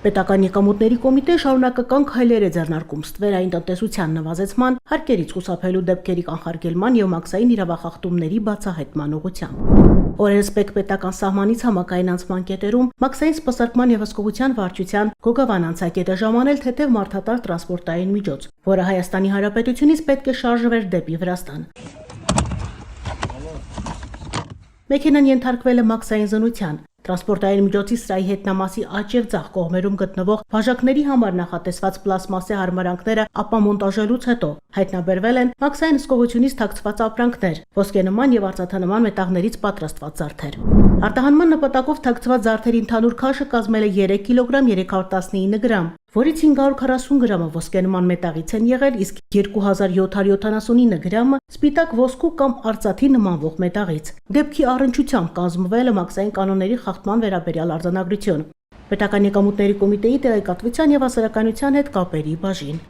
Պետական եկամուտների կոմիտեն շարունակական քայլեր է ձեռնարկում ստվերային տնտեսության նվազեցման, հարկերից խուսափելու դեպքերի կանխարգելման եւ մաքսային իրավախախտումների բացահայտման ուղղությամբ։ Օրերս պետական սահմանից համակային անցման կետերում մաքսային սպասարկման եւ հսկողության վարչության Գոգավան անցակետը ժամանել թեթև մարդատար տրանսպորտային միջոց, որը Հայաստանի Հանրապետությունից պետք է շարժվեր դեպի Վրաստան։ Մեքենան ենթարկվել է մաքսային զննության։ Տրանսպորտային միջոցի սրահի հետնամասի աջ եւ ձախ կողմերում գտնվող բաժակների համար նախատեսված պլաստմասե հարմարանքները ապամոնտաժելուց հետո հայտնաբերվել են մաքսային հսկողությունից թաքցված ապրանքներ, ոսկենման եւ արծաթանման մետաղներից պատրաստված զարդեր։ Արտահանման նպատակով թաքցված զարդերի ընդհանուր քաշը կազմել է 3 կիլոգրամ 319 գրամ, որից 540 գրամը ոսկենման մետաղից են եղել, իսկ 2779 գրամը սպիտակ ոսկու կամ արծաթի նմանվող մետաղից։ Դեպքի առնչությամբ կազմվել է մաքսային կանոնների խախտման վերաբերյալ արձանագրություն։ Պետական եկամուտների կոմիտեի տեղեկատվության եւ հասարակայնության հետ կապերի բաժին։